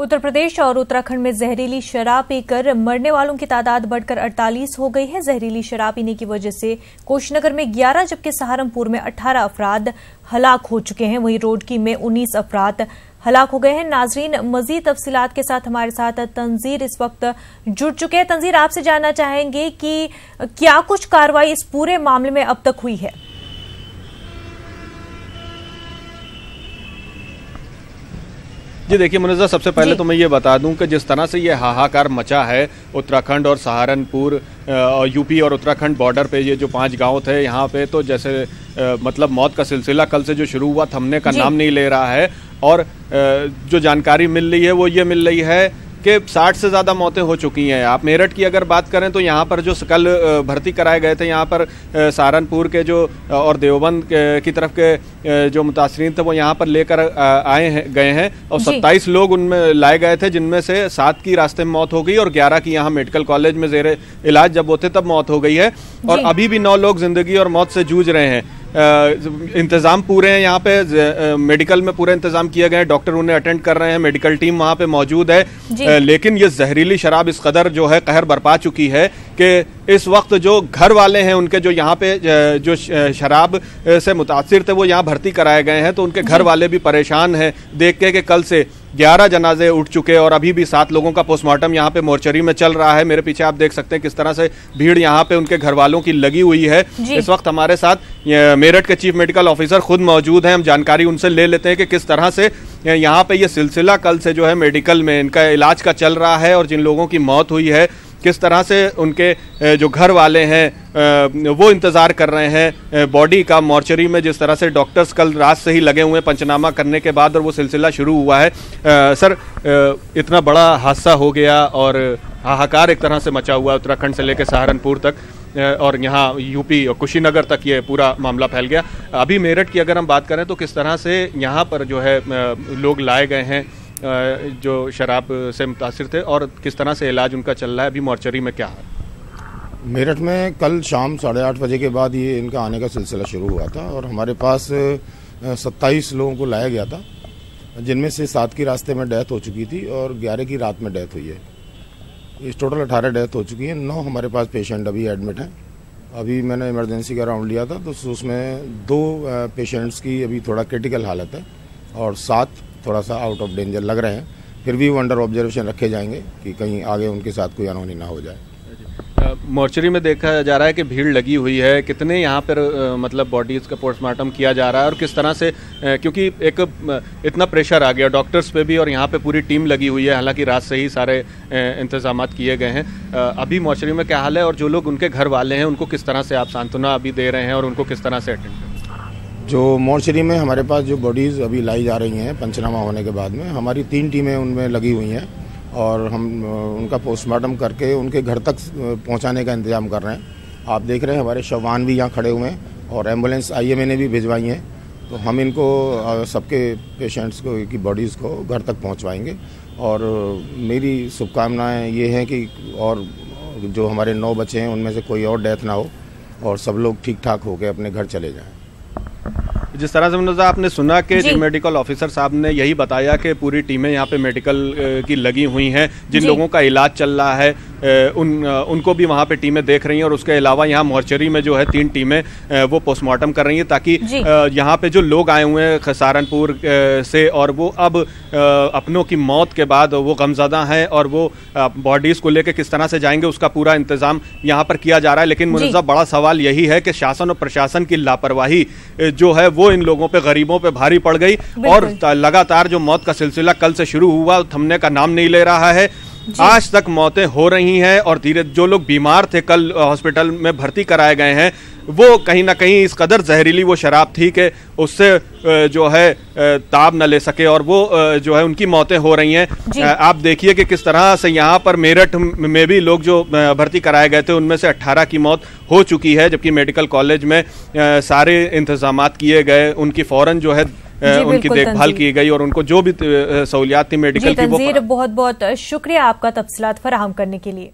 उत्तर प्रदेश और उत्तराखंड में जहरीली शराब पीकर मरने वालों की तादाद बढ़कर 48 हो गई है। जहरीली शराब पीने की वजह से कुशीनगर में 11 जबकि सहारनपुर में 18 अफराद हलाक हो चुके हैं। वहीं रोडकी में 19 अफराद हलाक हो गए हैं। नाजरीन, मजीद तफसीलात के साथ हमारे साथ तंजीर इस वक्त जुड़ चुके हैं। तंजीर, आपसे जानना चाहेंगे कि क्या कुछ कार्रवाई इस पूरे मामले में अब तक हुई है? जी देखिए मुनज़्ज़ा, सबसे पहले तो मैं ये बता दूं कि जिस तरह से ये हाहाकार मचा है उत्तराखंड और सहारनपुर यूपी और उत्तराखंड बॉर्डर पे, ये जो 5 गांव थे यहाँ पे, तो जैसे मतलब मौत का सिलसिला कल से जो शुरू हुआ थमने का नाम नहीं ले रहा है। और जो जानकारी मिल रही है वो ये मिल रही है कि 60 से ज़्यादा मौतें हो चुकी हैं। आप मेरठ की अगर बात करें तो यहाँ पर जो कल भर्ती कराए गए थे, यहाँ पर सहारनपुर के जो और देवबंद की तरफ के जो मुतासरीन थे वो यहाँ पर लेकर गए हैं और 27 लोग उनमें लाए गए थे, जिनमें से 7 की रास्ते में मौत हो गई और 11 की यहाँ मेडिकल कॉलेज में जेर इलाज जब वो थे तब मौत हो गई है। और अभी भी 9 लोग जिंदगी और मौत से जूझ रहे हैं। इंतजाम पूरे हैं यहाँ पे, मेडिकल में पूरे इंतजाम किए गए हैं, डॉक्टर उन्हें अटेंड कर रहे हैं, मेडिकल टीम वहाँ पे मौजूद है। लेकिन ये जहरीली शराब इस कदर जो है कहर बरपा चुकी है कि इस वक्त जो घर वाले हैं उनके, जो यहाँ पे जो शराब से मुतासिर थे वो यहाँ भर्ती कराए गए हैं, तो उनके घर वाले भी परेशान हैं देख के कि कल से 11 जनाजे उठ चुके और अभी भी 7 लोगों का पोस्टमार्टम यहाँ पे मोर्चरी में चल रहा है। मेरे पीछे आप देख सकते हैं किस तरह से भीड़ यहाँ पे उनके घर वालों की लगी हुई है। इस वक्त हमारे साथ मेरठ के चीफ मेडिकल ऑफिसर खुद मौजूद हैं, हम जानकारी उनसे ले लेते हैं कि किस तरह से यहाँ पे ये सिलसिला कल से जो है मेडिकल में इनका इलाज का चल रहा है और जिन लोगों की मौत हुई है किस तरह से उनके जो घर वाले हैं वो इंतज़ार कर रहे हैं बॉडी का मॉर्चरी में। जिस तरह से डॉक्टर्स कल रात से ही लगे हुए हैं पंचनामा करने के बाद और वो सिलसिला शुरू हुआ है। सर, इतना बड़ा हादसा हो गया और हाहाकार एक तरह से मचा हुआ उत्तराखंड से लेकर सहारनपुर तक और यहाँ यूपी और कुशीनगर तक ये पूरा मामला फैल गया। अभी मेरठ की अगर हम बात करें तो किस तरह से यहाँ पर जो है लोग लाए गए हैं जो शराब से मुतासिर थे और किस तरह से इलाज उनका चल रहा है, अभी मॉर्चरी में क्या है? मेरठ में कल शाम 8:30 बजे के बाद ये इनका आने का सिलसिला शुरू हुआ था और हमारे पास 27 लोगों को लाया गया था, जिनमें से 7 की रास्ते में डेथ हो चुकी थी और 11 की रात में डेथ हुई है। इस टोटल 18 डेथ हो चुकी है। 9 हमारे पास पेशेंट अभी एडमिट हैं। अभी मैंने इमरजेंसी का राउंड लिया था तो उसमें 2 पेशेंट्स की अभी थोड़ा क्रिटिकल हालत है और 7 थोड़ा सा आउट ऑफ डेंजर लग रहे हैं। फिर भी वो अंडर ऑब्जर्वेशन रखे जाएंगे कि कहीं आगे उनके साथ कोई अनहोनी ना हो जाए। मॉर्चरी में देखा जा रहा है कि भीड़ लगी हुई है, कितने यहाँ पर मतलब बॉडीज़ का पोस्टमार्टम किया जा रहा है और किस तरह से, क्योंकि एक इतना प्रेशर आ गया डॉक्टर्स पे भी और यहाँ पे पूरी टीम लगी हुई है, हालांकि रात से ही सारे इंतजाम किए गए हैं। अभी मॉर्चरी में क्या हाल है और जो लोग उनके घर वाले हैं उनको किस तरह से आप सांत्वना अभी दे रहे हैं और उनको किस तरह से अटेंड कर? जो मॉर्चरी में हमारे पास जो बॉडीज़ अभी लाई जा रही हैं पंचनामा होने के बाद में, हमारी 3 टीमें उनमें लगी हुई हैं और हम उनका पोस्टमार्टम करके उनके घर तक पहुंचाने का इंतजाम कर रहे हैं। आप देख रहे हैं हमारे शवान भी यहाँ खड़े हुए हैं और एम्बुलेंस IMA ने भी भिजवाई हैं, तो हम इनको सबके पेशेंट्स को की बॉडीज़ को घर तक पहुँचवाएँगे। और मेरी शुभकामनाएँ ये हैं कि और जो हमारे 9 बच्चे हैं उनमें से कोई और डेथ ना हो और सब लोग ठीक ठाक होकर अपने घर चले जाएँ। जिस तरह से मुनज़्ज़ा आपने सुना कि चीफ मेडिकल ऑफिसर साहब ने यही बताया कि पूरी टीमें यहाँ पे मेडिकल की लगी हुई हैं, जिन लोगों का इलाज चल रहा है उनको भी वहाँ पे टीमें देख रही हैं और उसके अलावा यहाँ मॉर्चरी में जो है 3 टीमें वो पोस्टमार्टम कर रही हैं ताकि यहाँ पे जो लोग आए हुए हैं सहारनपुर से और वो अब अपनों की मौत के बाद वो गमज़दा हैं और वो बॉडीज़ को लेकर किस तरह से जाएंगे उसका पूरा इंतज़ाम यहाँ पर किया जा रहा है। लेकिन मुनज़्ज़ा, बड़ा सवाल यही है कि शासन और प्रशासन की लापरवाही जो है वो इन लोगों पे, गरीबों पे भारी पड़ गई और लगातार जो मौत का सिलसिला कल से शुरू हुआ थमने का नाम नहीं ले रहा है। आज तक मौतें हो रही हैं और धीरे जो लोग बीमार थे कल हॉस्पिटल में भर्ती कराए गए हैं वो कहीं ना कहीं इस कदर जहरीली वो शराब थी कि उससे जो है ताब न ले सके और वो जो है उनकी मौतें हो रही हैं। आप देखिए कि किस तरह से यहाँ पर मेरठ में भी लोग जो भर्ती कराए गए थे उनमें से 18 की मौत हो चुकी है, जबकि मेडिकल कॉलेज में सारे इंतजामात किए गए, उनकी फौरन जो है उनकी देखभाल की गई और उनको जो भी सहूलियात थी मेडिकल की। बहुत बहुत शुक्रिया आपका तफसीलात फराहम करने के लिए।